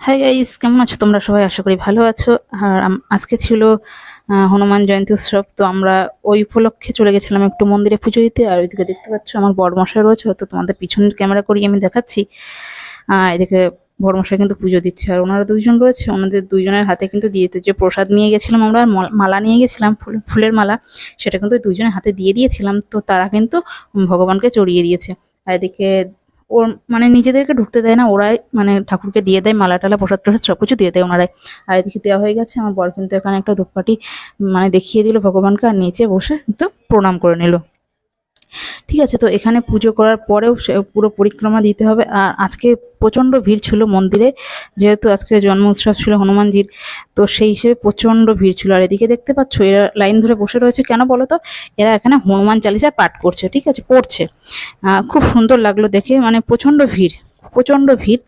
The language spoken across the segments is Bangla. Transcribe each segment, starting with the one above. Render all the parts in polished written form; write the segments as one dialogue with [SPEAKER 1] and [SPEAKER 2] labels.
[SPEAKER 1] হাই গাইস, কেমন আছো তোমরা সবাই? আশা করি ভালো আছো। আর আজকে ছিল হনুমান জয়ন্তী উৎসব, তো আমরা ওই উপলক্ষে চলে গেছিলাম একটু মন্দিরে পুজো দিতে। আর ওইদিকে দেখতে পাচ্ছ আমার বড়মশাই রয়েছে, হয়তো তোমাদের পিছনের ক্যামেরা করিয়ে আমি দেখাচ্ছি। এদিকে বড়মশাই কিন্তু পুজো দিচ্ছে, আর ওনারা দুইজন রয়েছে, ওনাদের দুইজনের হাতে কিন্তু দিয়ে দিতে, যে প্রসাদ নিয়ে গেছিলাম আমরা, আর মালা নিয়ে গেছিলাম, ফুলের মালা, সেটা কিন্তু ওই দুইজনের হাতে দিয়ে দিয়েছিলাম। তো তারা কিন্তু ভগবানকে চড়িয়ে দিয়েছে। আর এদিকে ওর মানে নিজেদেরকে ঢুকতে দেয় না, ওরাই মানে ঠাকুরকে দিয়ে দেয়, মালা টালা প্রসাদ টসাদ সবকিছু দিয়ে দেয় ওনারাই। আর এদিকে দেওয়া হয়ে গেছে। আমার বর কিন্তু এখানে একটা ধূপকাঠি মানে দেখিয়ে দিল ভগবানকে, আর নিচে বসে কিন্তু প্রণাম করে নিল। ঠিক আছে, তো এখানে পুজো করার পরেও পুরো পরিক্রমা দিতে হবে। আর আজকে প্রচণ্ড ভিড় ছিল মন্দিরে, যেহেতু আজকে জন্ম উৎসব ছিল হনুমানজির, তো সেই হিসেবে প্রচণ্ড ভিড় ছিল। আর এদিকে দেখতে পাচ্ছ এরা লাইন ধরে বসে রয়েছে, কেন বলো তো? এরা এখানে হনুমান চালিসা পাঠ করছে, ঠিক আছে, পড়ছে। খুব সুন্দর লাগলো দেখে, মানে প্রচণ্ড ভিড়, প্রচণ্ড ভিড়।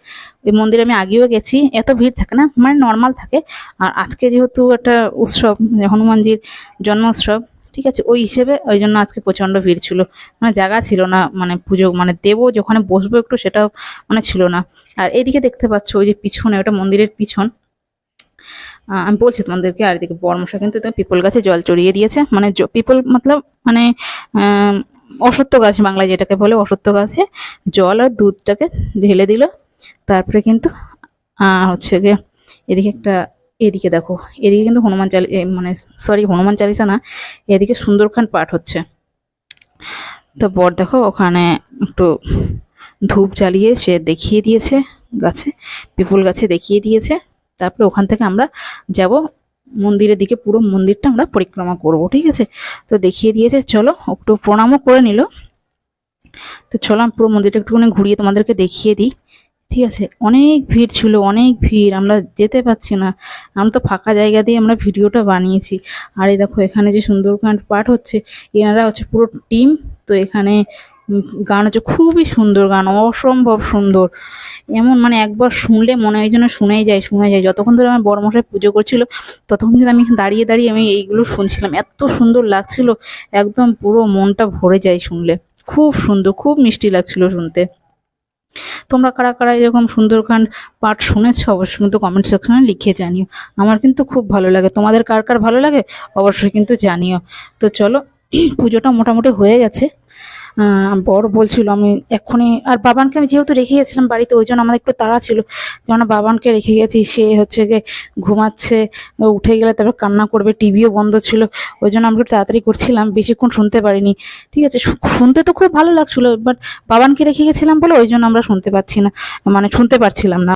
[SPEAKER 1] এই মন্দিরে আমি আগেও গেছি, এত ভিড় থাকে না, মানে নর্মাল থাকে। আর আজকে যেহেতু একটা উৎসব, হনুমানজির জন্ম উৎসব, ঠিক আছে, ওই হিসেবে ওই জন্য আজকে প্রচণ্ড ভিড় ছিল। মানে জায়গা ছিল না, মানে পুজো মানে দেবো যেখানে বসবো একটু, সেটাও মানে ছিল না। আর এইদিকে দেখতে পাচ্ছ ওই যে পিছনে, ওটা মন্দিরের পিছন, আমি বলছি তোমাদেরকে। আর এদিকে বড়মশা কিন্তু পিপল গাছে জল চড়িয়ে দিয়েছে, মানে পিপল মতলব মানে অসত্য গাছ, বাংলায় যেটাকে বলে অসত্য গাছে জল আর দুধটাকে ঢেলে দিল। তারপরে কিন্তু হচ্ছে গিয়ে এদিকে একটা, এদিকে দেখো, এদিকে কিন্তু মানে সরি হনুমান চালিসা না, এদিকে সুন্দরকাণ্ড পাঠ হচ্ছে। তো বর দেখো ওখানে একটু ধূপ জ্বালিয়ে সে দেখিয়ে দিয়েছে গাছে, পিপল গাছে দেখিয়ে দিয়েছে। তারপরে ওখান থেকে আমরা যাব মন্দিরের দিকে, পুরো মন্দিরটা আমরা পরিক্রমা করব, ঠিক আছে। তো দেখিয়ে দিয়েছে, চলো একটু প্রণামও করে নিল। তো চলো আমি পুরো মন্দিরটা একটুখানি ঘুরিয়ে তোমাদেরকে দেখিয়ে দিই, ঠিক আছে। অনেক ভিড় ছিল, অনেক ভিড়, আমরা যেতে পারছি না। আমরা তো ফাঁকা জায়গা দিয়ে আমরা ভিডিওটা বানিয়েছি। আর এই দেখো এখানে যে সুন্দরকাণ্ড পাঠ হচ্ছে, এনারা হচ্ছে পুরো টিম। তো এখানে গান হচ্ছে, খুবই সুন্দর গান, অসম্ভব সুন্দর। এমন মানে একবার শুনলে মনে হয় যেন শুনেই যায়, শুনে যায়। যতক্ষণ ধরে আমার বড়মশাই পুজো করছিল, ততক্ষণ কিন্তু আমি দাঁড়িয়ে দাঁড়িয়ে আমি এইগুলো শুনছিলাম, এত সুন্দর লাগছিল, একদম পুরো মনটা ভরে যায় শুনলে। খুব সুন্দর, খুব মিষ্টি লাগছিল শুনতে। তোমরা কারা কারা এরকম সুন্দরকাণ্ড পাঠ শুনেছো অবশ্যই কিন্তু কমেন্ট সেকশনে লিখে জানিও। আমার কিন্তু খুব ভালো লাগে, তোমাদের কার কার ভালো লাগে অবশ্যই কিন্তু জানিও। তো চলো পুজোটা মোটামুটি হয়ে গেছে। বড় বলছিল আমি এক্ষুনি, আর বাবানকে আমি যেহেতু রেখে গেছিলাম বাড়িতে, ওই জন্য আমাদের একটু তাড়া ছিল, কেননা বাবানকে রেখে গেছি, সে হচ্ছে গিয়ে ঘুমাচ্ছে, উঠে গেলে তারপর কান্না করবে, টিভিও বন্ধ ছিল, ওই জন্য আমরা একটু তাড়াতাড়ি করছিলাম, বেশিক্ষণ শুনতে পারিনি। ঠিক আছে, শুনতে তো খুব ভালো লাগছিল, বাট বাবানকে রেখে গেছিলাম বলে ওই জন্য আমরা শুনতে পাচ্ছি না, মানে শুনতে পারছিলাম না।